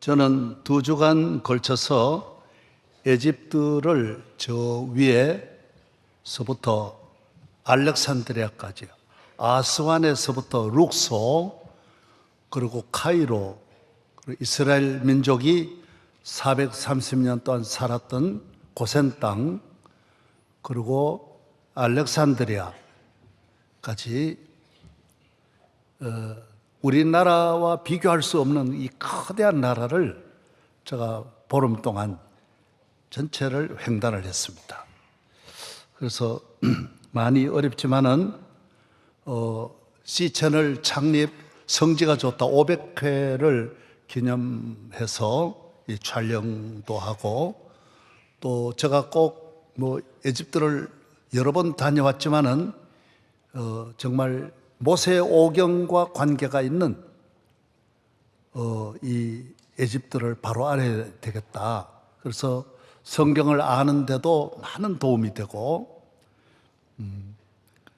저는 2주간 걸쳐서 에집트를 저 위에서부터 알렉산드리아까지, 아스완에서부터 룩소, 그리고 카이로, 그리고 이스라엘 민족이 430년 동안 살았던 고센 땅, 그리고 알렉산드리아까지 우리나라와 비교할 수 없는 이 거대한 나라를 제가 보름 동안 전체를 횡단을 했습니다. 그래서 많이 어렵지만은 C채널 창립 성지가 좋다 500회를 기념해서 이 촬영도 하고, 또 제가 꼭 에집트를 여러 번 다녀왔지만은 정말 모세 오경과 관계가 있는 이 에집트를 바로 알아야 되겠다. 그래서 성경을 아는데도 많은 도움이 되고,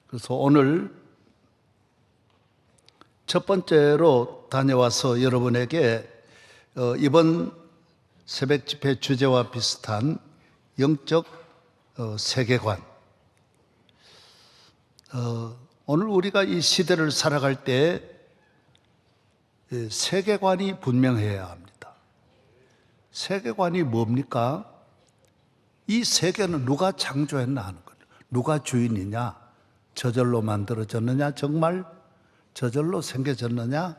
그래서 오늘 첫 번째로 다녀와서 여러분에게 이번 새벽 집회 주제와 비슷한 영적 세계관, 오늘 우리가 이 시대를 살아갈 때 세계관이 분명해야 합니다. 세계관이 뭡니까? 이 세계는 누가 창조했나 하는 거예요. 누가 주인이냐? 저절로 만들어졌느냐? 정말 저절로 생겨졌느냐?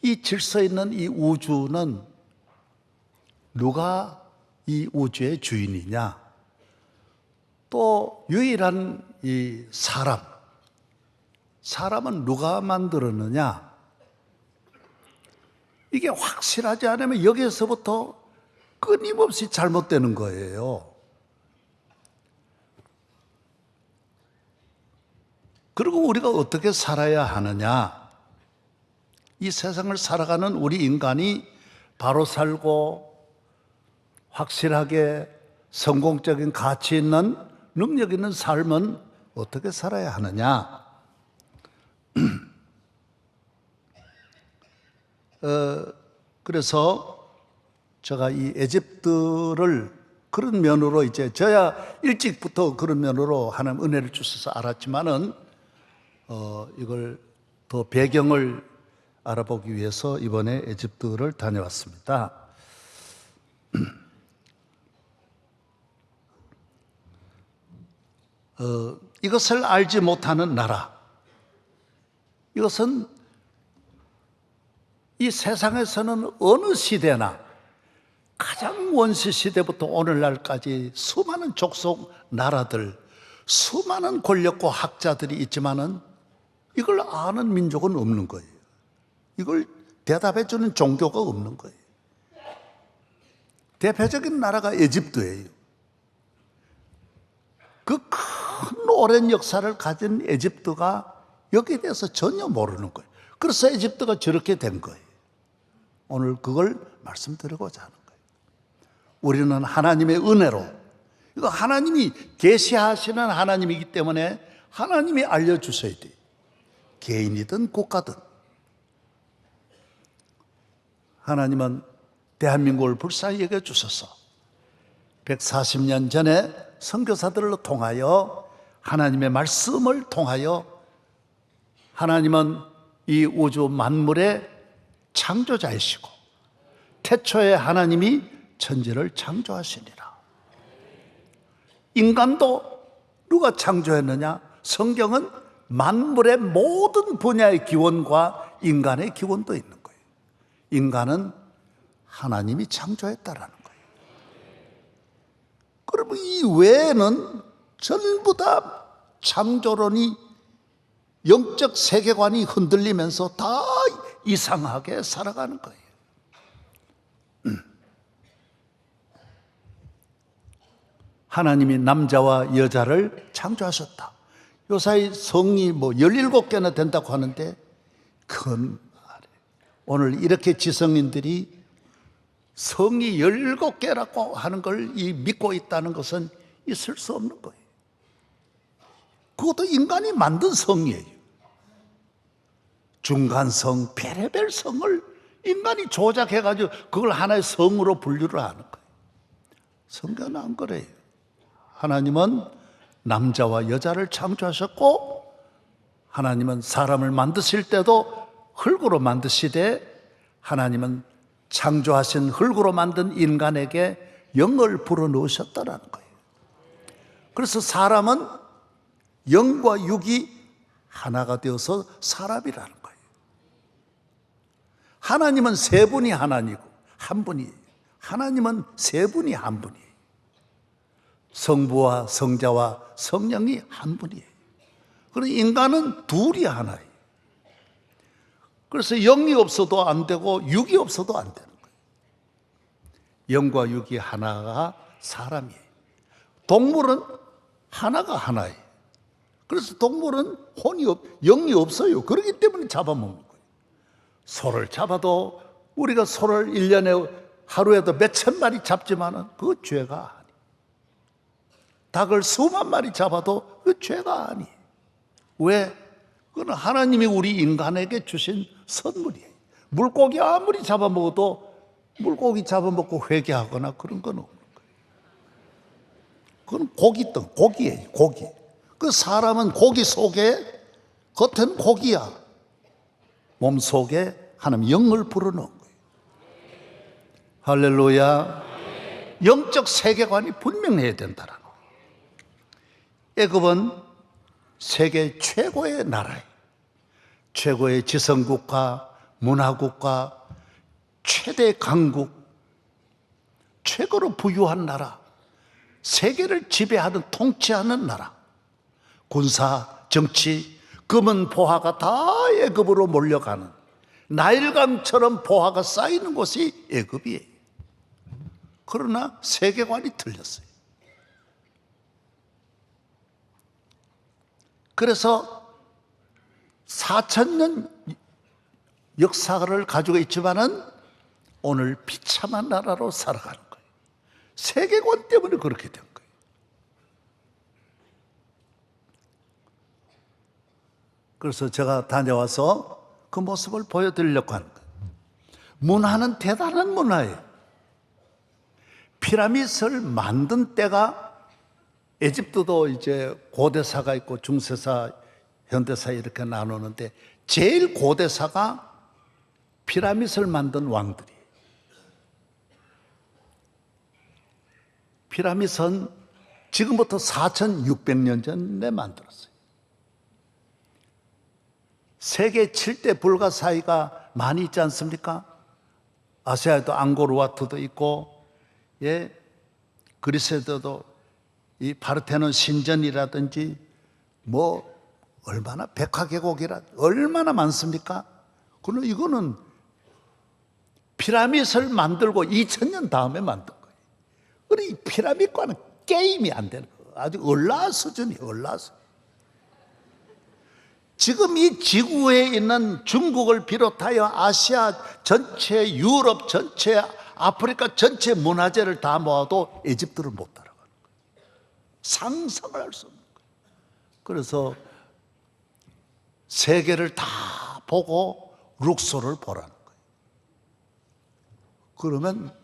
이 질서 있는 이 우주는 누가 이 우주의 주인이냐? 또 유일한 이 사람은 누가 만들었느냐? 이게 확실하지 않으면 여기에서부터 끊임없이 잘못되는 거예요. 그리고 우리가 어떻게 살아야 하느냐? 이 세상을 살아가는 우리 인간이 바로 살고 확실하게 성공적인 가치 있는 능력 있는 삶은 어떻게 살아야 하느냐? 그래서 제가 이 에집트를 그런 면으로 이제 저야 일찍부터 그런 면으로 하나님 은혜를 주셔서 알았지만은 이걸 더 배경을 알아보기 위해서 이번에 에집트를 다녀왔습니다. 이것을 알지 못하는 나라, 이것은 이 세상에서는 어느 시대나 가장 원시 시대부터 오늘날까지 수많은 족속 나라들, 수많은 권력과 학자들이 있지만은 이걸 아는 민족은 없는 거예요. 이걸 대답해 주는 종교가 없는 거예요. 대표적인 나라가 에집트예요. 그 큰 오랜 역사를 가진 에집트가 여기에 대해서 전혀 모르는 거예요. 그래서 에집트가 저렇게 된 거예요. 오늘 그걸 말씀드리고자 하는 거예요. 우리는 하나님의 은혜로, 이거 하나님이 계시하시는 하나님이기 때문에 하나님이 알려주셔야 돼요. 개인이든 국가든. 하나님은 대한민국을 불쌍히 여겨주셔서 140년 전에 선교사들로 통하여 하나님의 말씀을 통하여 하나님은 이 우주 만물의 창조자이시고 태초에 하나님이 천지를 창조하시니라. 인간도 누가 창조했느냐? 성경은 만물의 모든 분야의 기원과 인간의 기원도 있는 거예요. 인간은 하나님이 창조했다라는 거예요. 그러면 이 외에는 전부 다 창조론이, 영적 세계관이 흔들리면서 다 이상하게 살아가는 거예요. 하나님이 남자와 여자를 창조하셨다. 요사이 성이 17개나 된다고 하는데 그건 오늘 이렇게 지성인들이 성이 17개라고 하는 걸 믿고 있다는 것은 있을 수 없는 거예요. 그것도 인간이 만든 성이에요. 중간성, 별의별 성을 인간이 조작해가지고 그걸 하나의 성으로 분류를 하는 거예요. 성경은 안 그래요. 하나님은 남자와 여자를 창조하셨고, 하나님은 사람을 만드실 때도 흙으로 만드시되, 하나님은 창조하신 흙으로 만든 인간에게 영을 불어넣으셨다라는 거예요. 그래서 사람은 영과 육이 하나가 되어서 사람이라는 거예요. 하나님은 세 분이 하나님이고 한 분이에요. 하나님은 세 분이 한 분이에요. 성부와 성자와 성령이 한 분이에요. 그런데 인간은 둘이 하나예요. 그래서 영이 없어도 안 되고 육이 없어도 안 되는 거예요. 영과 육이 하나가 사람이에요. 동물은 하나가 하나예요. 그래서 동물은 영이 없어요. 그렇기 때문에 잡아먹는 거예요. 소를 잡아도 우리가 소를 1년에 하루에도 몇천 마리 잡지만은 그 죄가 아니에요. 닭을 수만 마리 잡아도 그 죄가 아니에요. 왜? 그건 하나님이 우리 인간에게 주신 선물이에요. 물고기 아무리 잡아먹어도 물고기 잡아먹고 회개하거나 그런 건 없는 거예요. 그건 고기덩, 고기예요, 고기. 그 사람은 고기 속에, 겉은 고기야. 몸 속에 하나님 영을 불어넣은 거예요. 할렐루야. 영적 세계관이 분명해야 된다라는 거예요. 애굽은 세계 최고의 나라예요. 최고의 지성국가, 문화국가, 최대 강국, 최고로 부유한 나라, 세계를 지배하는, 통치하는 나라. 군사, 정치, 금은 보화가 다 애굽으로 몰려가는, 나일강처럼 보화가 쌓이는 곳이 애굽이에요. 그러나 세계관이 틀렸어요. 그래서 4,000년 역사를 가지고 있지만은 오늘 비참한 나라로 살아가는 거예요. 세계관 때문에 그렇게 된 거예요. 그래서 제가 다녀와서 그 모습을 보여드리려고 하는 거예요. 문화는 대단한 문화예요. 피라미드를 만든 때가, 에집트도 이제 고대사가 있고 중세사, 현대사 이렇게 나누는데 제일 고대사가 피라미드를 만든 왕들이에요. 피라미드는 지금부터 4,600년 전에 만들었어요. 세계 7대 불가사의가 많이 있지 않습니까? 아시아에도 앙코르와트도 있고, 예, 그리스에도 이 파르테논 신전이라든지 뭐 얼마나 백화계곡이라 얼마나 많습니까? 그럼 이거는 피라미드를 만들고 2000년 다음에 만든 거예요. 그래 이 피라미드과는 게임이 안 되는 거예요. 아주 얼라 수준이에요. 얼라 수준. 지금 이 지구에 있는 중국을 비롯하여 아시아 전체, 유럽 전체, 아프리카 전체 문화재를 다 모아도 에집트를 못 따라가는 거예요. 상상을 할 수 없는 거예요. 그래서 세계를 다 보고 룩소를 보라는 거예요. 그러면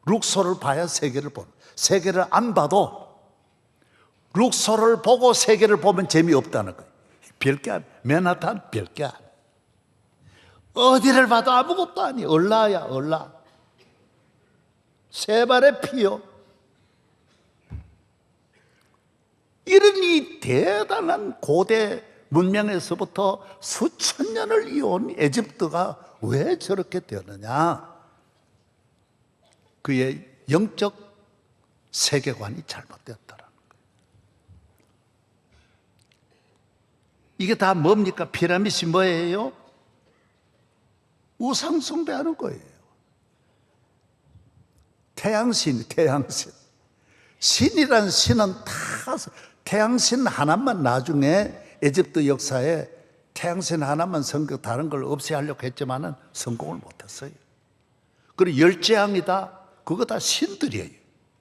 룩소를 봐야 세계를 보는 거예요. 세계를 안 봐도 룩소를 보고 세계를 보면 재미없다는 거예요. 별게 아니야. 맨하탄 별게 아니야. 어디를 봐도 아무것도 아니야. 얼라야 얼라. 세 발의 피요. 이런 이 대단한 고대 문명에서부터 수천 년을 이어온 에집트가 왜 저렇게 되느냐? 그의 영적 세계관이 잘못되었다라는 거예요. 이게 다 뭡니까? 피라미드 뭐예요? 우상 숭배하는 거예요. 태양신, 태양신. 신이란 신은 다 태양신 하나만 나중에 에집트 역사에 태양신 하나만 성공, 다른 걸 없애하려고 했지만은 성공을 못했어요. 그리고 열재앙이다. 그거 다 신들이에요.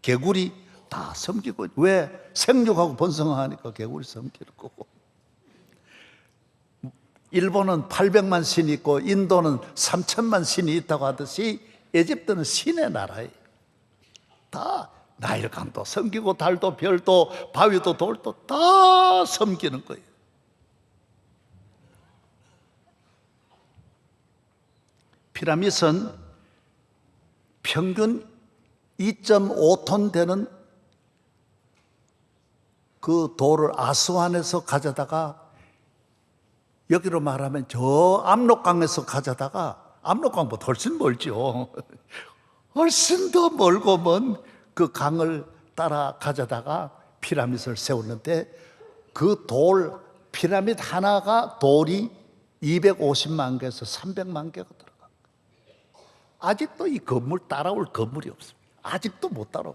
개구리 다 섬기고. 왜? 생육하고 번성하니까 개구리 섬기는 거고. 일본은 800만 신이 있고 인도는 3천만 신이 있다고 하듯이 에집트는 신의 나라예요. 다 나일강도 섬기고 달도 별도 바위도 돌도 다 섬기는 거예요. 피라밋은 평균 2.5톤 되는 그 돌을 아스완에서 가져다가 여기로 말하면 저 압록강에서 가져다가, 압록강보다 훨씬 멀죠. 훨씬 더 멀고 먼 그 강을 따라 가져다가 피라밋을 세웠는데, 그 돌, 피라밋 하나가 돌이 250만 개에서 300만 개가 들어가. 아직도 이 건물 따라올 건물이 없습니다. 아직도 못 따라오.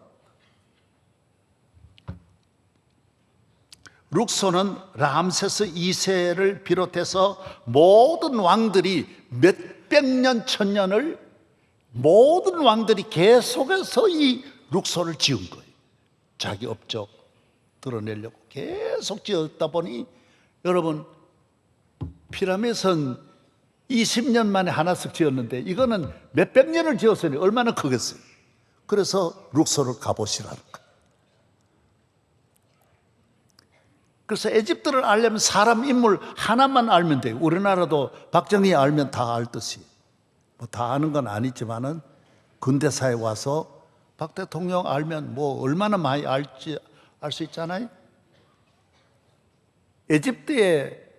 룩소는 람세스 2세를 비롯해서 모든 왕들이 몇백 년, 천년을 모든 왕들이 계속해서 이 룩소를 지은 거예요. 자기 업적 드러내려고 계속 지었다 보니, 여러분, 피라밋은 20년 만에 하나씩 지었는데 이거는 몇백 년을 지었으니 얼마나 크겠어요. 그래서 룩소를 가보시라는 거예요. 그래서 에집트를 알려면 사람 인물 하나만 알면 돼요. 우리나라도 박정희 알면 다 알듯이, 뭐 다 아는 건 아니지만은 근대사에 와서 박 대통령 알면 뭐 얼마나 많이 알지 알 수 있잖아요. 에집트의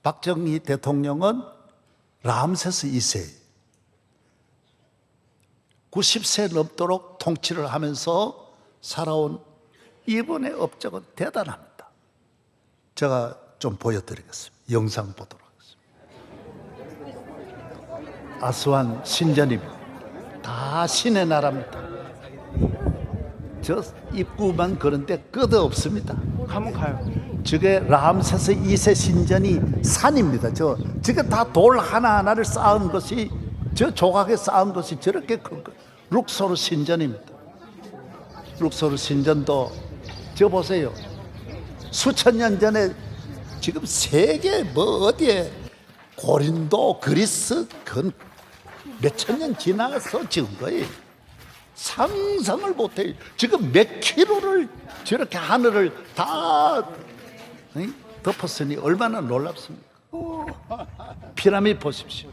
박정희 대통령은 람세스 2세 90세 넘도록 통치를 하면서 살아온 이분의 업적은 대단합니다. 제가 좀 보여드리겠습니다. 영상 보도록 하겠습니다. 아스완 신전입니다. 다 신의 나라입니다. 저 입구만 그런데 끝 없습니다. 한번 가요. 저게 람세스 2세 신전이 산입니다. 저게 다 돌 하나하나를 쌓은 것이, 저 조각에 쌓은 것이 저렇게 큰 거예요. 룩소르 신전입니다. 룩소르 신전도 저 보세요. 수천 년 전에 지금 세계 뭐 어디에 고린도, 그리스 그 몇천 년 지나서 지은 거예요. 상상을 못해요. 지금 몇 킬로를 저렇게 하늘을 다 덮었으니 얼마나 놀랍습니까? 피라밋 보십시오.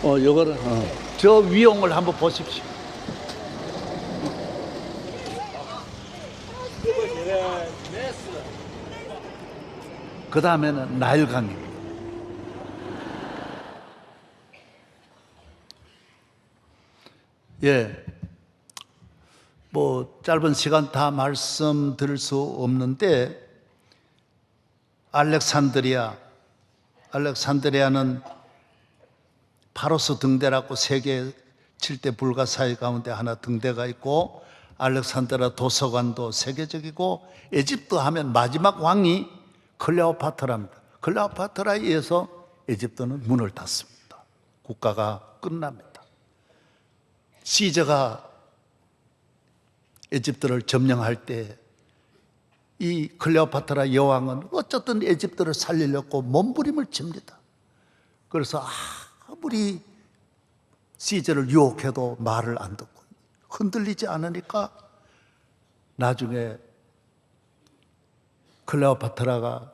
요거를 저 위용을 한번 보십시오. 그 다음에는 나일강입니다. 예, 뭐 짧은 시간 다 말씀드릴 수 없는데, 알렉산드리아는 파로스 등대라고 세계 7대 불가사의 가운데 하나 등대가 있고, 알렉산드리아 도서관도 세계적이고, 에집트 하면 마지막 왕이 클레오파트라입니다. 클레오파트라에 의해서 에집트는 문을 닫습니다. 국가가 끝납니다. 시저가 에집트를 점령할 때 이 클레오파트라 여왕은 어쨌든 에집트를 살리려고 몸부림을 칩니다. 그래서 아무리 시저를 유혹해도 말을 안 듣고 흔들리지 않으니까 나중에 클레오파트라가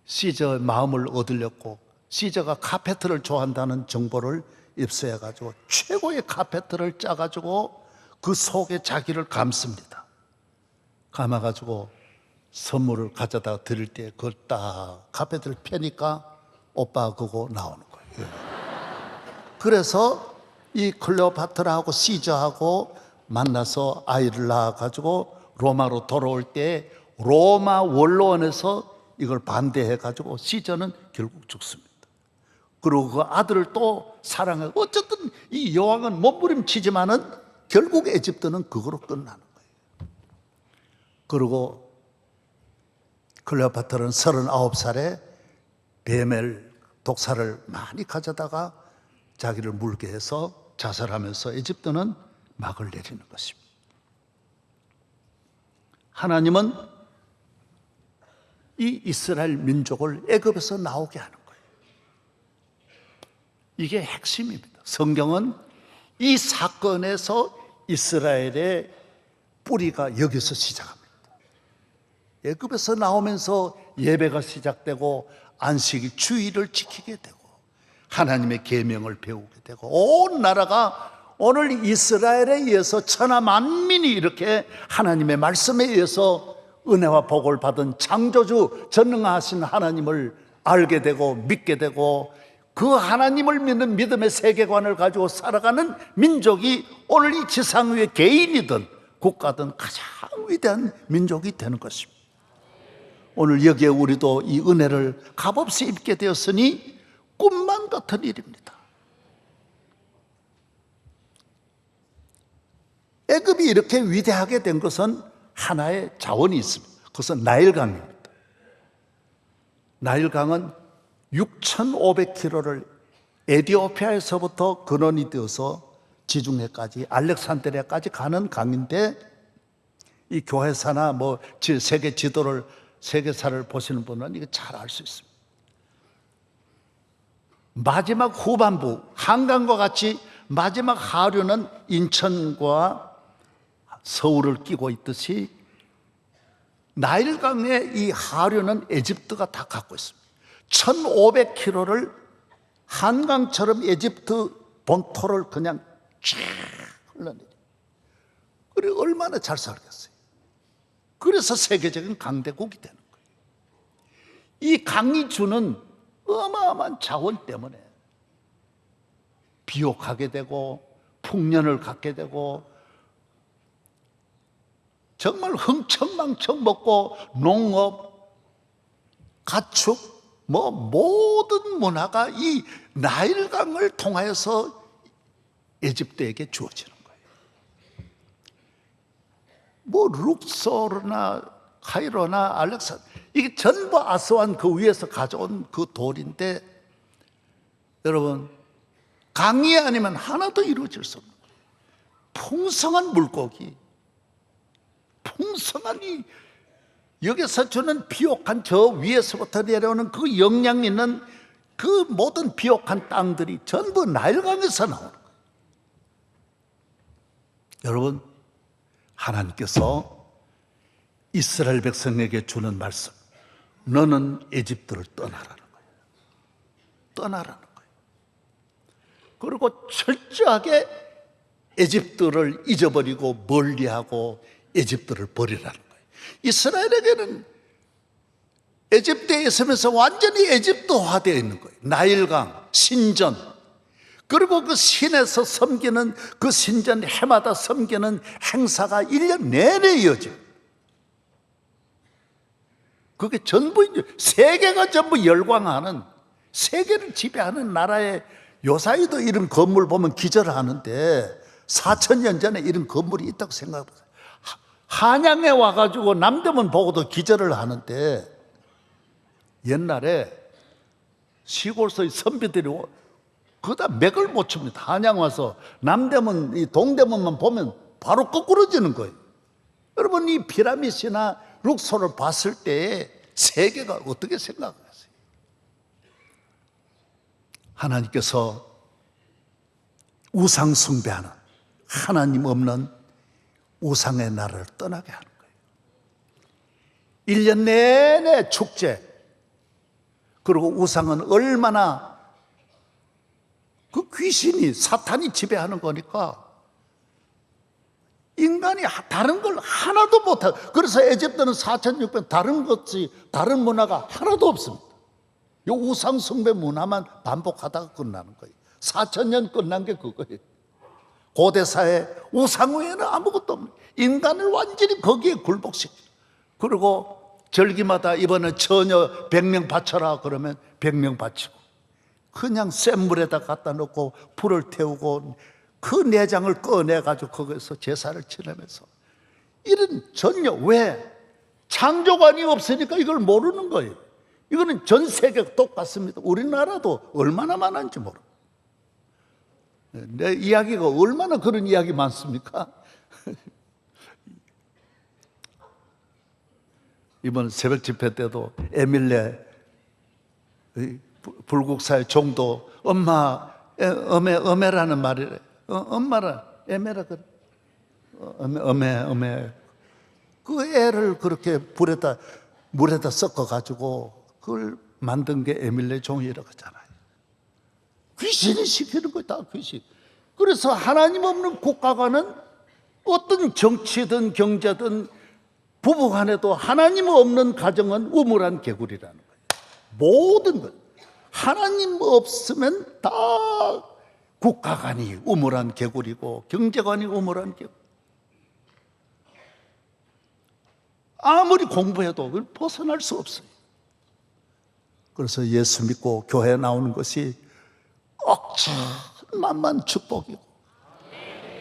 시저의 마음을 얻으려고, 시저가 카페트를 좋아한다는 정보를 입수해가지고 최고의 카페트를 짜가지고 그 속에 자기를 감습니다. 감아가지고 선물을 가져다 드릴 때 그걸 딱 카페트를 펴니까 오빠 그거 나오는 거예요. 그래서 이 클레오파트라하고 시저하고 만나서 아이를 낳아가지고 로마로 돌아올 때 로마 원로원에서 이걸 반대해가지고 시저는 결국 죽습니다. 그리고 그 아들을 또 사랑해. 어쨌든 이 여왕은 몸부림치지만은 결국 에집트는 그거로 끝나는 거예요. 그리고 클레오파트라는 39살에 뱀을, 독사를 많이 가져다가 자기를 물게 해서 자살하면서 에집트는 막을 내리는 것입니다. 하나님은 이 이스라엘 민족을 애굽에서 나오게 하는 거예요. 이게 핵심입니다. 성경은 이 사건에서 이스라엘의 뿌리가 여기서 시작합니다. 애굽에서 나오면서 예배가 시작되고 안식일 주일을 지키게 되고 하나님의 계명을 배우게 되고 온 나라가 오늘 이스라엘에 의해서 천하 만민이 이렇게 하나님의 말씀에 의해서 은혜와 복을 받은 창조주 전능하신 하나님을 알게 되고 믿게 되고 그 하나님을 믿는 믿음의 세계관을 가지고 살아가는 민족이 오늘 이 지상 위에 개인이든 국가든 가장 위대한 민족이 되는 것입니다. 오늘 여기에 우리도 이 은혜를 값없이 입게 되었으니 꿈만 같은 일입니다. 애굽이 이렇게 위대하게 된 것은 하나의 자원이 있습니다. 그것은 나일강입니다. 나일강은 6,500km를 에티오피아에서부터 근원이 되어서 지중해까지 알렉산드리아까지 가는 강인데 이 교회사나 세계 지도를 세계사를 보시는 분은 이거 잘 알 수 있습니다. 마지막 후반부 한강과 같이 마지막 하류는 인천과 서울을 끼고 있듯이 나일강의 이 하류는 에집트가 다 갖고 있습니다. 1,500km를 한강처럼 에집트 본토를 그냥 쫙 흘러내려. 그래 얼마나 잘 살겠어요. 그래서 세계적인 강대국이 되는 거예요. 이 강이 주는 어마어마한 자원 때문에 비옥하게 되고 풍년을 갖게 되고 정말 흥청망청 먹고 농업, 가축, 모든 문화가 이 나일강을 통하여서 에집트에게 주어지는 거예요. 룩소르나 카이로나 알렉산드 이게 전부 아스완 그 위에서 가져온 그 돌인데 여러분 강이 아니면 하나도 이루어질 수 없는 거예요. 풍성한 물고기, 풍성한 이 여기서 주는 비옥한 저 위에서부터 내려오는 그 영양 있는 그 모든 비옥한 땅들이 전부 나일강에서 나오는 거예요. 여러분 하나님께서 이스라엘 백성에게 주는 말씀, 너는 에집트를 떠나라는 거예요. 떠나라는 거예요. 그리고 철저하게 에집트를 잊어버리고 멀리하고 에집트를 버리라는 거예요. 이스라엘에게는 에집트에 있으면서 완전히 에집트화되어 있는 거예요. 나일강, 신전, 그리고 그 신에서 섬기는 그 신전 해마다 섬기는 행사가 1년 내내 이어져요. 그게 전부 세계가 전부 열광하는, 세계를 지배하는 나라의 요사이도 이런 건물 보면 기절하는데 4,000년 전에 이런 건물이 있다고 생각해 보세요. 한양에 와가지고 남대문 보고도 기절을 하는데 옛날에 시골서의 선비들이 그다 맥을 못 춥니다. 한양 와서 남대문, 이 동대문만 보면 바로 거꾸러지는 거예요. 여러분 이 피라미드나 룩소를 봤을 때 세계가 어떻게 생각하세요? 하나님께서 우상 숭배하는 하나님 없는 우상의 나라를 떠나게 하는 거예요. 1년 내내 축제, 그리고 우상은 얼마나 그 귀신이 사탄이 지배하는 거니까 인간이 다른 걸 하나도 못하고, 그래서 에집트는 4,600 다른 것이 다른 문화가 하나도 없습니다. 이 우상 숭배 문화만 반복하다가 끝나는 거예요. 4,000년 끝난 게 그거예요. 고대 사회 우상 외에는 아무것도 없는, 인간을 완전히 거기에 굴복시키고, 그리고 절기마다 이번에 처녀 100명 바쳐라 그러면 100명 바치고, 그냥 센 물에다 갖다 놓고 불을 태우고 그 내장을 꺼내가지고 거기서 제사를 지내면서 이런 전혀, 왜? 창조관이 없으니까 이걸 모르는 거예요. 이거는 전 세계가 똑같습니다. 우리나라도 얼마나 많은지 모르고. 내 이야기가 얼마나 그런 이야기 많습니까? 이번 새벽 집회 때도 에밀레 불국사의 종도 엄마 어메라는 말이래. 엄마라 에메라 그래. 어메 그 애를 그렇게 물에다 섞어 가지고 그걸 만든 게 에밀레 종이라고 하잖아요. 귀신이 시키는 거야, 다 귀신. 그래서 하나님 없는 국가가는 어떤 정치든 경제든 부부간에도 하나님 없는 가정은 우물한 개구리라는 거예요. 모든 것 하나님 없으면 다 국가간이 우물한 개구리고 경제관이 우물한 개구리. 아무리 공부해도 그걸 벗어날 수 없어요. 그래서 예수 믿고 교회 나오는 것이 억천만만 축복이고,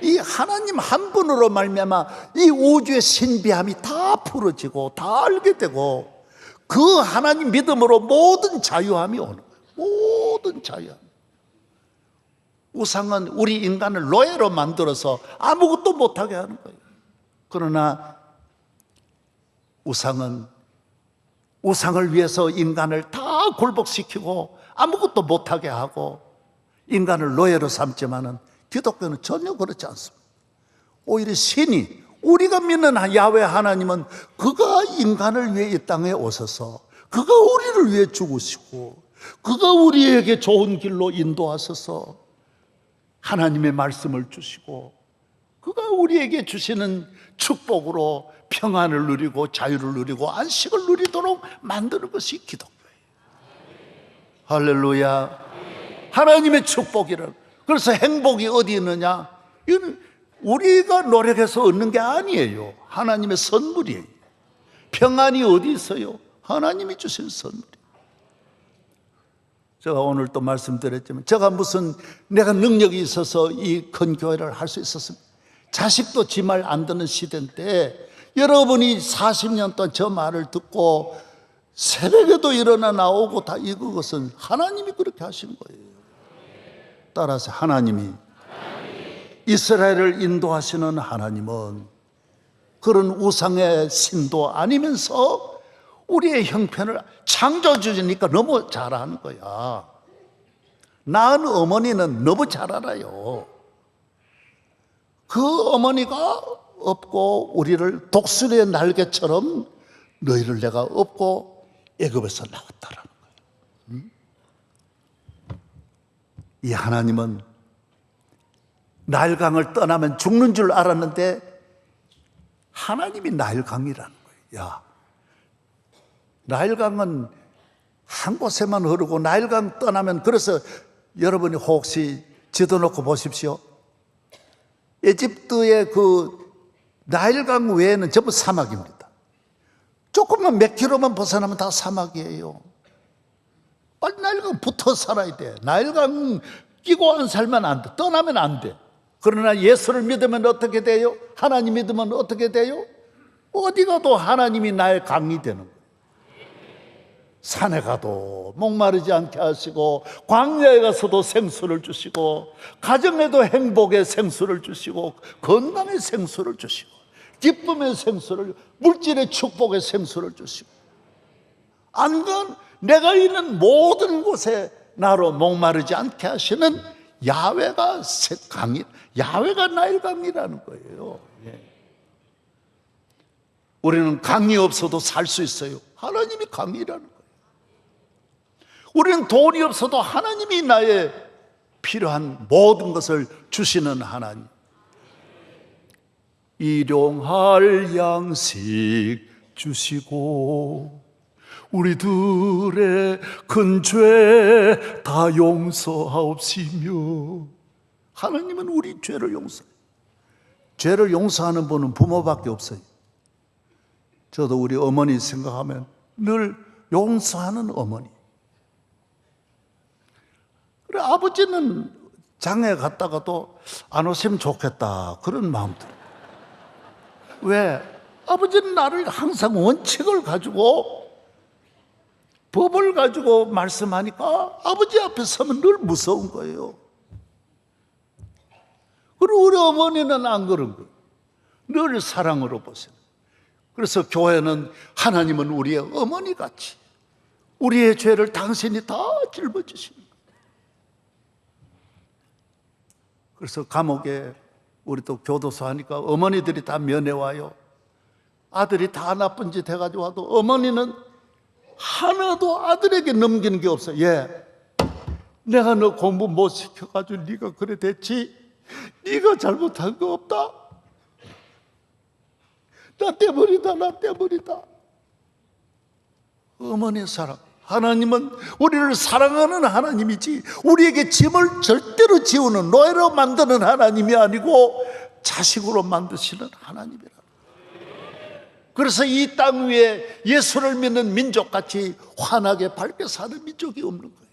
이 하나님 한 분으로 말미암아 이 우주의 신비함이 다 풀어지고 다 알게 되고, 그 하나님 믿음으로 모든 자유함이 오는 거예요. 모든 자유함. 우상은 우리 인간을 노예로 만들어서 아무것도 못하게 하는 거예요. 그러나 우상은 우상을 위해서 인간을 다 굴복시키고 아무것도 못하게 하고 인간을 노예로 삼지만은 기독교는 전혀 그렇지 않습니다. 오히려 신이, 우리가 믿는 야훼 하나님은 그가 인간을 위해 이 땅에 오셔서 그가 우리를 위해 죽으시고 그가 우리에게 좋은 길로 인도하셔서 하나님의 말씀을 주시고 그가 우리에게 주시는 축복으로 평안을 누리고 자유를 누리고 안식을 누리도록 만드는 것이 기독교예요. 할렐루야. 하나님의 축복이라. 그래서 행복이 어디 있느냐? 이건 우리가 노력해서 얻는 게 아니에요. 하나님의 선물이에요. 평안이 어디 있어요? 하나님이 주신 선물이에요. 제가 오늘 또 말씀드렸지만 제가 무슨 내가 능력이 있어서 이 큰 교회를 할 수 있었습니다. 자식도 지 말 안 듣는 시대인데 여러분이 40년 동안 저 말을 듣고 새벽에도 일어나 나오고 다 이것은 하나님이 그렇게 하신 거예요. 따라서 하나님이 이스라엘을 인도하시는 하나님은 그런 우상의 신도 아니면서 우리의 형편을 창조주니까 너무 잘 아는 거야. 낳은 어머니는 너무 잘 알아요. 그 어머니가 업고 우리를 독수리의 날개처럼 너희를 내가 업고 애굽에서 나왔다라는 거예요. 이 하나님은 나일강을 떠나면 죽는 줄 알았는데 하나님이 나일강이라는 거예요. 야, 나일강은 한 곳에만 흐르고 나일강 떠나면, 그래서 여러분이 혹시 지도 놓고 보십시오. 에집트의 그 나일강 외에는 전부 사막입니다. 조금만 몇 킬로만 벗어나면 다 사막이에요. 빨리 나일강 붙어 살아야 돼. 나일강 끼고 안 살면 안 돼. 떠나면 안 돼. 그러나 예수를 믿으면 어떻게 돼요? 하나님 믿으면 어떻게 돼요? 어디 가도 하나님이 나의 강이 되는 거예요. 산에 가도 목마르지 않게 하시고, 광야에 가서도 생수를 주시고, 가정에도 행복의 생수를 주시고, 건강의 생수를 주시고, 기쁨의 생수를, 물질의 축복의 생수를 주시고, 안건 내가 있는 모든 곳에 나로 목마르지 않게 하시는 야훼가 강이, 야훼가 나일강이라는 거예요. 우리는 강이 없어도 살 수 있어요. 하나님이 강이라는 거예요. 우리는 돈이 없어도 하나님이 나의 필요한 모든 것을 주시는 하나님. 일용할 양식 주시고 우리들의 큰 죄 다 용서하옵시며. 하나님은 우리 죄를 용서해요. 죄를 용서하는 분은 부모밖에 없어요. 저도 우리 어머니 생각하면 늘 용서하는 어머니. 그래, 아버지는 장에 갔다가도 안 오시면 좋겠다, 그런 마음 들어요. 왜? 아버지는 나를 항상 원칙을 가지고, 법을 가지고 말씀하니까 아버지 앞에 서면 늘 무서운 거예요. 그리고 우리 어머니는 안 그런 거예요. 늘 사랑으로 보세요. 그래서 교회는 하나님은 우리의 어머니같이 우리의 죄를 당신이 다 짊어지신 거예요. 그래서 감옥에 우리 또 교도소 하니까 어머니들이 다 면회 와요. 아들이 다 나쁜 짓 해가지고 와도 어머니는 하나도 아들에게 넘기는 게 없어요. 예, 내가 너 공부 못 시켜가지고 네가 그래 됐지? 네가 잘못한 거 없다? 나 때문이다, 나 때문이다. 어머니의 사랑. 하나님은 우리를 사랑하는 하나님이지 우리에게 짐을 절대로 지우는 노예로 만드는 하나님이 아니고 자식으로 만드시는 하나님이라. 그래서 이 땅 위에 예수를 믿는 민족같이 환하게 밝게 사는 민족이 없는 거예요.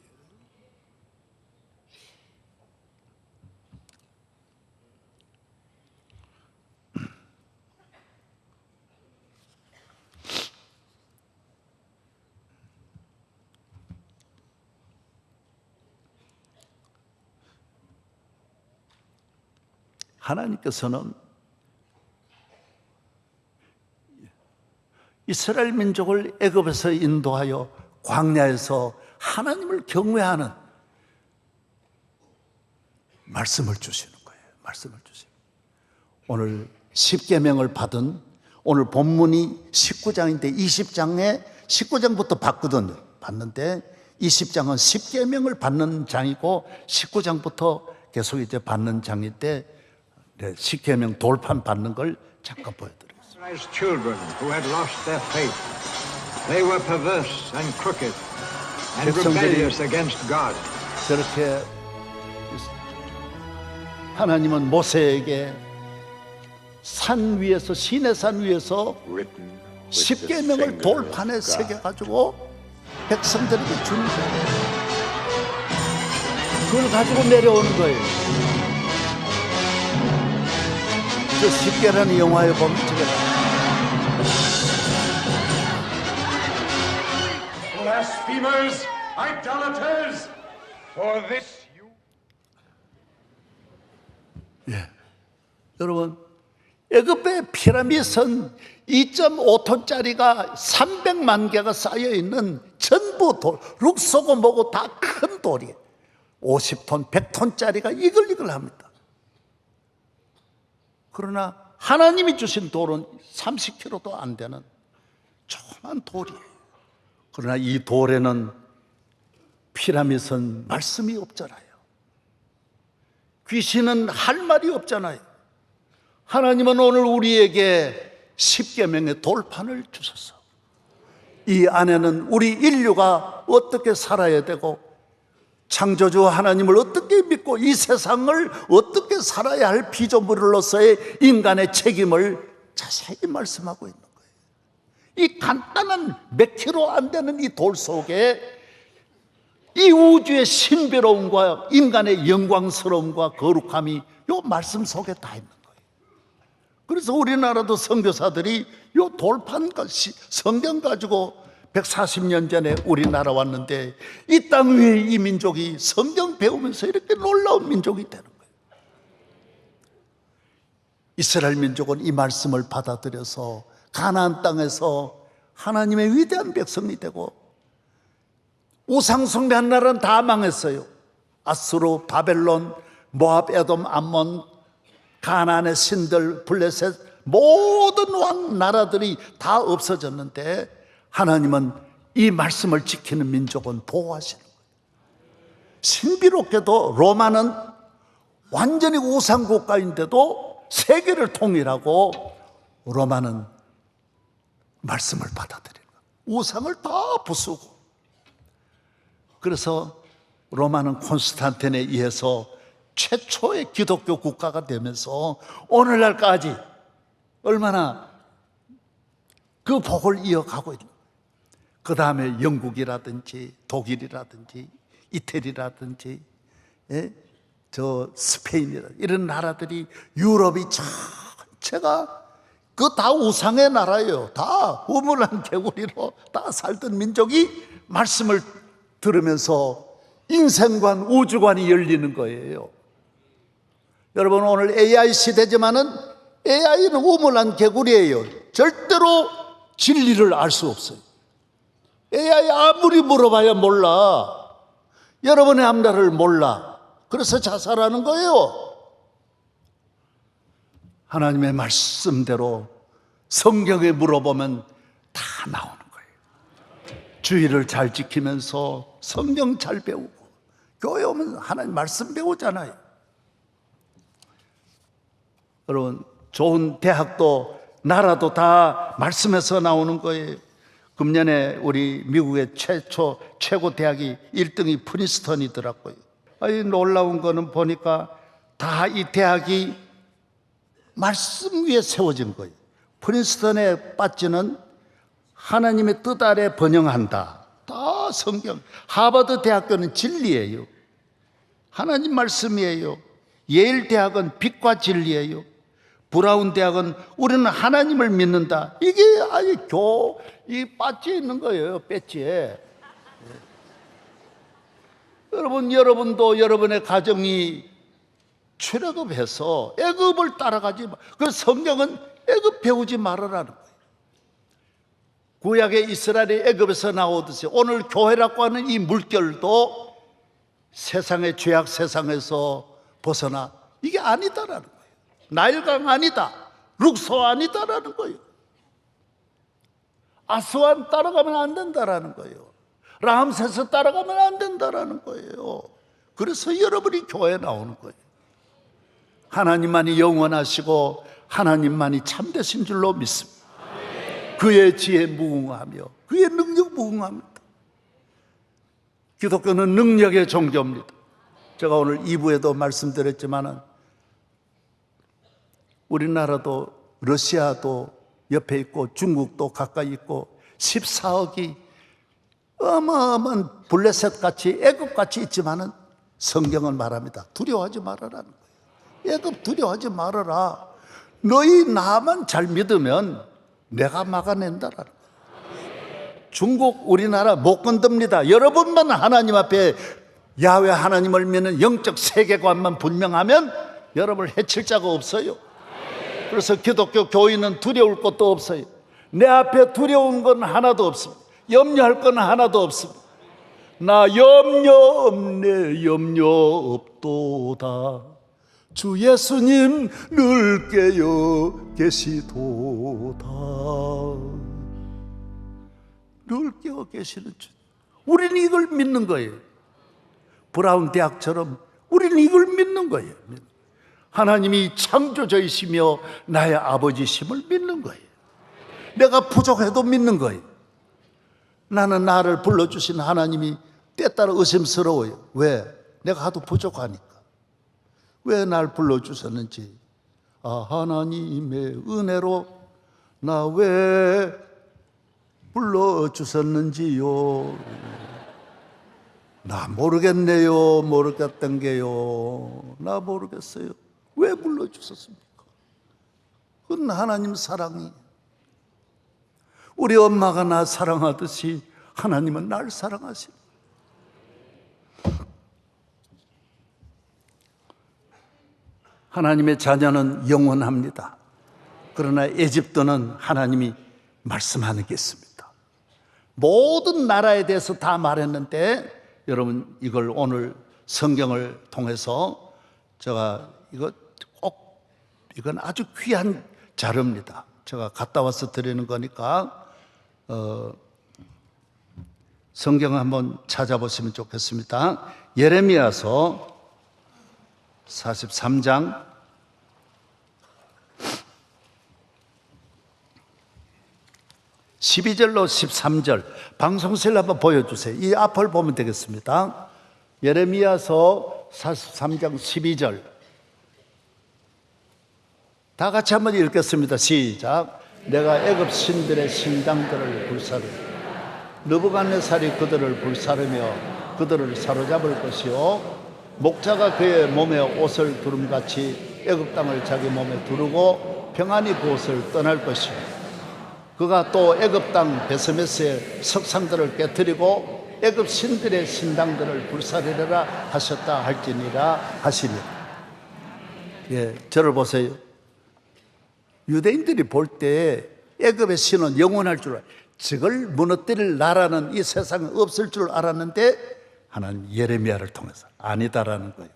하나님께서는 이스라엘 민족을 애굽에서 인도하여 광야에서 하나님을 경외하는 말씀을 주시는 거예요. 말씀을 주시는 거예요. 오늘 10계명을 받은 오늘 본문이 19장인데 20장에 19장부터 받는데 20장은 10계명을 받는 장이고 19장부터 계속 이제 받는 장인데 10계명 돌판 받는 걸 잠깐 보여드리겠습니다. As children who had lost their faith, they were perverse and crooked and rebellious against God. 저렇게 하나님은 모세에게 산 위에서 시내산 위에서 10계명을 돌판에 새겨가지고 백성들에게 주는 거예요. 그걸 가지고 내려오는 거예요. 그 10계라는 영화에 보면 저게 Blasphemers, idolaters, for this you... 여러분, 애굽의 피라미드선 2.5톤짜리가 300만 개가 쌓여있는 전부 돌, 룩소고 뭐고 다 큰 돌이에요. 50톤, 100톤짜리가 이글이글합니다. 그러나 하나님이 주신 돌은 30kg도 안 되는 조그만 돌이에요. 그러나 이 돌에는 피라미드선 말씀이 없잖아요. 귀신은 할 말이 없잖아요. 하나님은 오늘 우리에게 10계명의 돌판을 주셨어. 이 안에는 우리 인류가 어떻게 살아야 되고 창조주 하나님을 어떻게 믿고 이 세상을 어떻게 살아야 할 피조물로서의 인간의 책임을 자세히 말씀하고 있는 거예요. 이 간단한 몇 킬로 안 되는 이 돌 속에 이 우주의 신비로움과 인간의 영광스러움과 거룩함이 이 말씀 속에 다 있는 거예요. 그래서 우리나라도 선교사들이 이 돌판 성경 가지고 140년 전에 우리나라 왔는데 이 땅 위에 이 민족이 성경 배우면서 이렇게 놀라운 민족이 되는 거예요. 이스라엘 민족은 이 말씀을 받아들여서 가나안 땅에서 하나님의 위대한 백성이 되고 우상 숭배한 나라는 다 망했어요. 아수르, 바벨론, 모압, 에돔, 암몬, 가나안의 신들, 블레셋 모든 왕 나라들이 다 없어졌는데 하나님은 이 말씀을 지키는 민족은 보호하시는 거예요. 신비롭게도 로마는 완전히 우상 국가인데도 세계를 통일하고 로마는 말씀을 받아들이는 거예요. 우상을 다 부수고. 그래서 로마는 콘스탄틴에 의해서 최초의 기독교 국가가 되면서 오늘날까지 얼마나 그 복을 이어가고 있는 거예요. 그 다음에 영국이라든지 독일이라든지 이태리라든지 저 스페인이라든지 이런 나라들이 유럽이 전체가 그 다 우상의 나라예요. 다 우물한 개구리로 다 살던 민족이 말씀을 들으면서 인생관 우주관이 열리는 거예요. 여러분 오늘 AI 시대지만은 AI는 우물한 개구리예요. 절대로 진리를 알 수 없어요. AI 아무리 물어봐야 몰라. 여러분의 앞날을 몰라. 그래서 자살하는 거예요. 하나님의 말씀대로 성경에 물어보면 다 나오는 거예요. 주의를 잘 지키면서 성경 잘 배우고, 교회 오면 하나님 말씀 배우잖아요. 여러분, 좋은 대학도 나라도 다 말씀에서 나오는 거예요. 금년에 우리 미국의 최고 대학이 1등이 프린스턴이더라고요. 놀라운 거는 보니까 다 이 대학이 말씀 위에 세워진 거예요. 프린스턴의 빠지는 하나님의 뜻 아래 번영한다. 다 성경. 하버드 대학교는 진리예요. 하나님 말씀이에요. 예일 대학은 빛과 진리예요. 브라운 대학은 우리는 하나님을 믿는다. 이게 아예 이 배지에 있는 거예요. 배지에. 여러분도 여러분의 가정이 출애굽해서 애굽을 따라가지 마. 그 성경은 애굽 배우지 말으라는 거예요. 구약의 이스라엘이 애굽에서 나오듯이 오늘 교회라고 하는 이 물결도 세상의 죄악 세상에서 벗어나 이게 아니다라는 거예요. 나일강 아니다, 룩소 아니다라는 거예요. 아스완 따라가면 안 된다라는 거예요. 라암세스 따라가면 안 된다라는 거예요. 그래서 여러분이 교회에 나오는 거예요. 하나님만이 영원하시고 하나님만이 참되신 줄로 믿습니다. 그의 지혜 무궁하며 그의 능력 무궁합니다. 기독교는 능력의 종교입니다. 제가 오늘 2부에도 말씀드렸지만 우리나라도 러시아도 옆에 있고 중국도 가까이 있고 14억이 어마어마한 블레셋같이 애굽같이 있지만은 성경은 말합니다. 두려워하지 말아라는 거예요. 애굽 두려워하지 말아라. 너희 나만 잘 믿으면 내가 막아낸다라는 거예요. 중국 우리나라 못 건듭니다. 여러분만 하나님 앞에 야훼 하나님을 믿는 영적 세계관만 분명하면 여러분을 해칠 자가 없어요. 그래서 기독교 교인은 두려울 것도 없어요. 내 앞에 두려운 건 하나도 없습니다. 염려할 건 하나도 없습니다. 나 염려 없네 염려 없도다. 주 예수님 늘 깨어 계시도다. 늘 깨어 계시는 주. 우리는 이걸 믿는 거예요. 브라운 대학처럼 우리는 이걸 믿는 거예요. 하나님이 창조주이시며 나의 아버지심을 믿는 거예요. 내가 부족해도 믿는 거예요. 나는 나를 불러주신 하나님이 때따라 의심스러워요. 왜? 내가 하도 부족하니까. 왜 날 불러주셨는지. 하나님의 은혜로 나 왜 불러주셨는지요. 나 모르겠네요. 모르겠던 게요. 나 모르겠어요. 왜 불러주셨습니까? 그건 하나님 사랑이. 우리 엄마가 나 사랑하듯이 하나님은 날 사랑하시는. 하나님의 자녀는 영원합니다. 그러나 에집트는 하나님이 말씀하는 게 있습니다. 모든 나라에 대해서 다 말했는데 여러분 이걸 오늘 성경을 통해서 제가 이건 아주 귀한 자료입니다. 제가 갔다 와서 드리는 거니까 성경을 한번 찾아보시면 좋겠습니다. 예레미야서 43장 12절로 13절 방송실 한번 보여주세요. 이 앞을 보면 되겠습니다. 예레미야서 43장 12절 다 같이 한번 읽겠습니다. 시작. 내가 애굽 신들의 신당들을 불사르 느부갓네살이 그들을 불사르며 그들을 사로잡을 것이요 목자가 그의 몸에 옷을 두름같이 애굽 땅을 자기 몸에 두르고 평안히 그곳을 떠날 것이요 그가 또 애굽 땅 베스메스의 석상들을 깨뜨리고 애굽 신들의 신당들을 불사르리라 하셨다 할지니라 하시니. 저를 보세요. 유대인들이 볼 때 애굽의 신은 영원할 줄 알아요. 저걸 무너뜨릴 나라는 이 세상에 없을 줄 알았는데 하나님 예레미야를 통해서 아니다라는 거예요.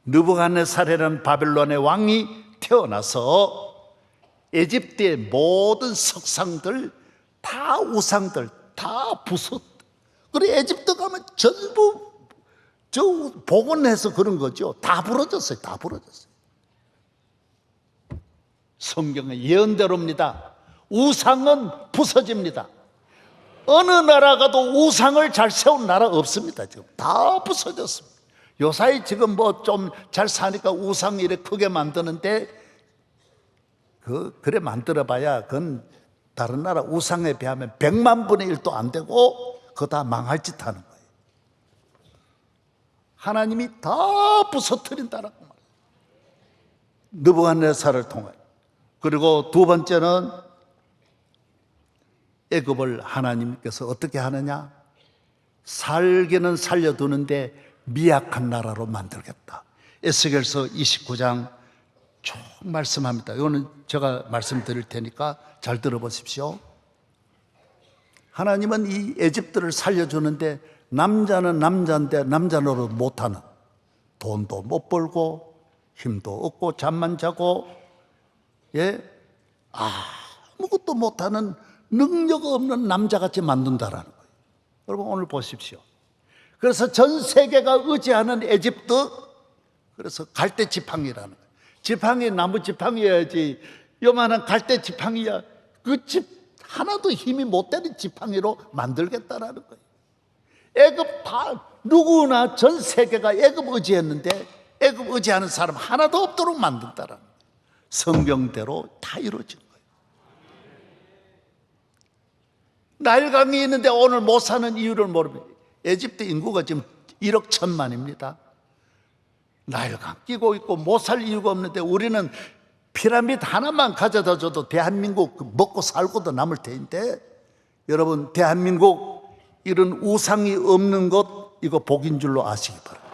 느부갓네살이라는 바벨론의 왕이 태어나서 에집트의 모든 석상들, 다 우상들 다 부쉈. 그리고 에집트 가면 전부 저 복원해서 그런 거죠. 다 부러졌어요. 다 부러졌어요. 성경의 예언대로입니다. 우상은 부서집니다. 어느 나라 가도 우상을 잘 세운 나라 없습니다. 지금 다 부서졌습니다. 요사이 지금 뭐 좀 잘 사니까 우상 이렇게 크게 만드는데 그래 만들어봐야 그건 다른 나라 우상에 비하면 100만 분의 1도 안 되고 그거 다 망할 짓 하는 거예요. 하나님이 다 부서뜨린다라고 말해요. 느부갓네살을 통해. 그리고 두 번째는 애굽을 하나님께서 어떻게 하느냐? 살기는 살려두는데 미약한 나라로 만들겠다. 에스겔서 29장 쭉 말씀합니다. 이거는 제가 말씀드릴 테니까 잘 들어보십시오. 하나님은 이 에집트를 살려주는데 남자는 남자인데 남자 노릇 못하는, 돈도 못 벌고 힘도 없고 잠만 자고 아무것도 못하는 능력 없는 남자같이 만든다라는 거예요. 여러분 오늘 보십시오. 그래서 전 세계가 의지하는 에집트, 그래서 갈대 지팡이라는 거예요. 지팡이 나무 지팡이여야지 요만한 갈대 지팡이야 그 집 하나도 힘이 못 되는 지팡이로 만들겠다라는 거예요. 애굽 다 누구나 전 세계가 애굽 의지했는데 애굽 의지하는 사람 하나도 없도록 만든다라는 거예요. 성경대로 다 이루어진 거예요. 나일강이 있는데 오늘 못 사는 이유를 모릅니다. 에집트 인구가 지금 1억 1천만입니다. 나일강 끼고 있고 못 살 이유가 없는데 우리는 피라미드 하나만 가져다 줘도 대한민국 먹고 살고도 남을 테인데, 여러분 대한민국 이런 우상이 없는 것 이거 복인 줄로 아시기 바랍니다.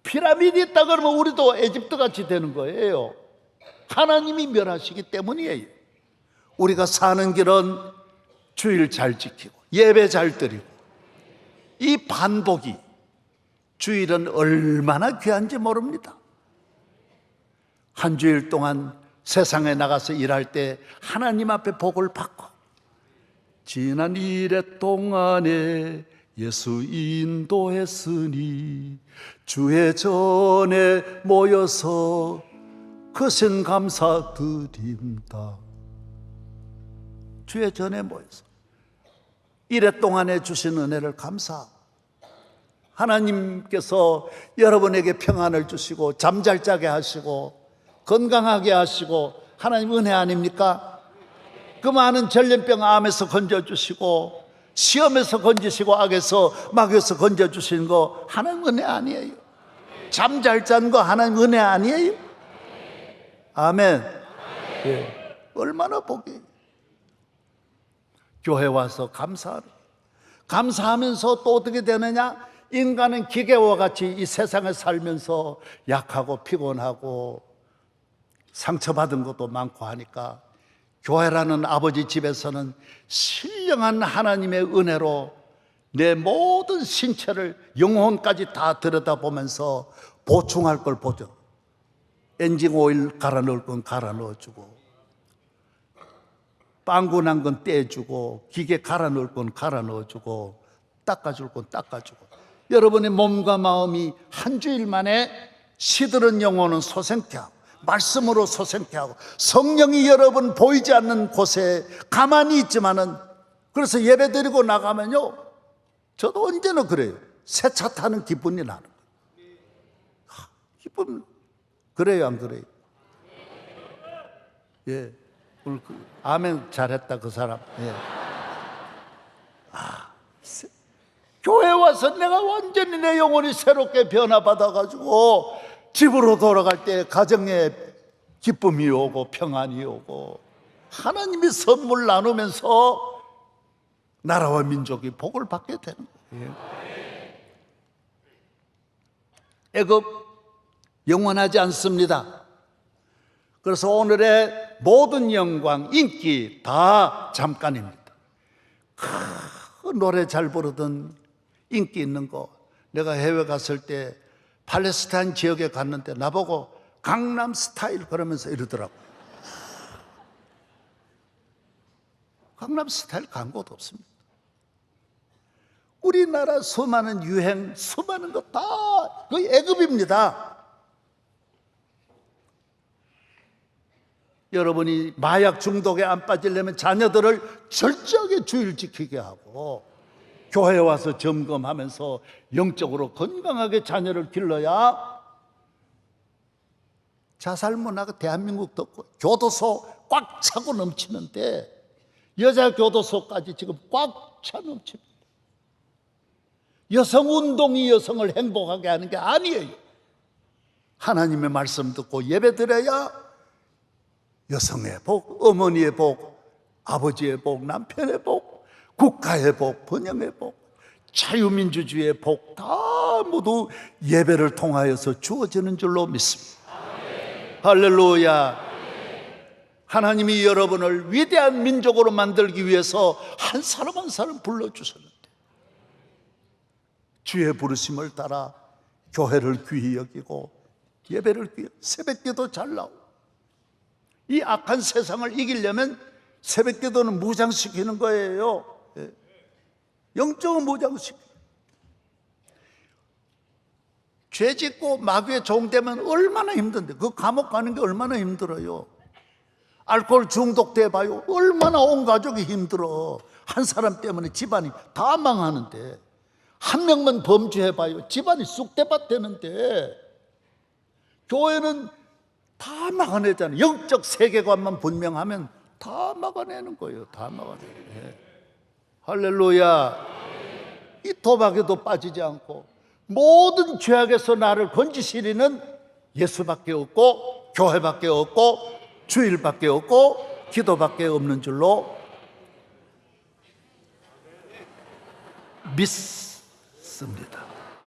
피라미드 있다 그러면 우리도 에집트 같이 되는 거예요. 하나님이 멸하시기 때문이에요. 우리가 사는 길은 주일 잘 지키고 예배 잘 드리고, 이 반복이 주일은 얼마나 귀한지 모릅니다. 한 주일 동안 세상에 나가서 일할 때 하나님 앞에 복을 받고, 지난 1회 동안에 예수 인도했으니 주의 전에 모여서 크신 감사드립니다. 주의 전에 모여서 1회 동안에 주신 은혜를 감사하고, 하나님께서 여러분에게 평안을 주시고 잠잘 자게 하시고 건강하게 하시고, 하나님 은혜 아닙니까? 그 많은 전염병 암에서 건져주시고 시험에서 건지시고 악에서 마귀에서 건져주시는 거 하나님 은혜 아니에요? 잠잘 잔 거 하나님 은혜 아니에요? 아멘. 얼마나 복이. 교회 와서 감사하면서 또 어떻게 되느냐? 인간은 기계와 같이 이 세상에 살면서 약하고 피곤하고 상처받은 것도 많고 하니까, 교회라는 아버지 집에서는 신령한 하나님의 은혜로 내 모든 신체를 영혼까지 다 들여다보면서 보충할 걸 보죠. 엔진 오일 갈아 넣을 건 갈아 넣어주고, 빵구 난 건 떼주고, 기계 갈아 넣을 건 갈아 넣어주고, 닦아줄 건 닦아주고. 여러분의 몸과 마음이 한 주일 만에 시들은 영혼은 소생케 하고 말씀으로 소생케 하고, 성령이 여러분 보이지 않는 곳에 가만히 있지만은, 그래서 예배 드리고 나가면요, 저도 언제나 그래요. 새 차 타는 기분이 나는 거예요. 기분 그래요, 안 그래요? 예, 오늘 아멘 잘했다 그 사람. 예. 교회 와서 내가 완전히 내 영혼이 새롭게 변화받아가지고 집으로 돌아갈 때 가정에 기쁨이 오고 평안이 오고, 하나님이 선물 나누면서 나라와 민족이 복을 받게 되는 거예요. 애굽 영원하지 않습니다. 그래서 오늘의 모든 영광, 인기 다 잠깐입니다. 노래 잘 부르던 인기 있는 거, 내가 해외 갔을 때 팔레스타인 지역에 갔는데 나보고 강남 스타일 그러면서 이러더라고. 강남 스타일 간 곳 없습니다. 우리나라 수많은 유행, 수많은 거 다 거의 애급입니다. 여러분이 마약 중독에 안 빠지려면 자녀들을 철저하게 주의를 지키게 하고 교회에 와서 점검하면서 영적으로 건강하게 자녀를 길러야 자살 문화가 대한민국도 없고 교도소 꽉 차고 넘치는데 여자 교도소까지 지금 꽉 차 넘칩니다. 여성운동이 여성을 행복하게 하는 게 아니에요. 하나님의 말씀 듣고 예배드려야 여성의 복, 어머니의 복, 아버지의 복, 남편의 복, 국가의 복, 번영의 복, 자유민주주의의 복 다 모두 예배를 통하여서 주어지는 줄로 믿습니다. 할렐루야. 하나님이 여러분을 위대한 민족으로 만들기 위해서 한 사람 한 사람 불러주셨는데 주의 부르심을 따라 교회를 귀히 여기고 예배를 귀히, 새벽기도 잘 나오고 이 악한 세상을 이기려면 새벽기도는 무장시키는 거예요. 영적인 무장시키는. 죄 짓고 마귀에 종되면 얼마나 힘든데, 그 감옥 가는 게 얼마나 힘들어요. 알코올 중독돼 봐요. 얼마나 온 가족이 힘들어. 한 사람 때문에 집안이 다 망하는데, 한 명만 범죄해 봐요. 집안이 쑥대밭 되는데, 교회는 다 막아내잖아요. 영적 세계관만 분명하면 다 막아내는 거예요. 다 막아내요. 할렐루야. 이 도박에도 빠지지 않고 모든 죄악에서 나를 건지시리는 예수밖에 없고 교회밖에 없고 주일밖에 없고 기도밖에 없는 줄로 믿습니다.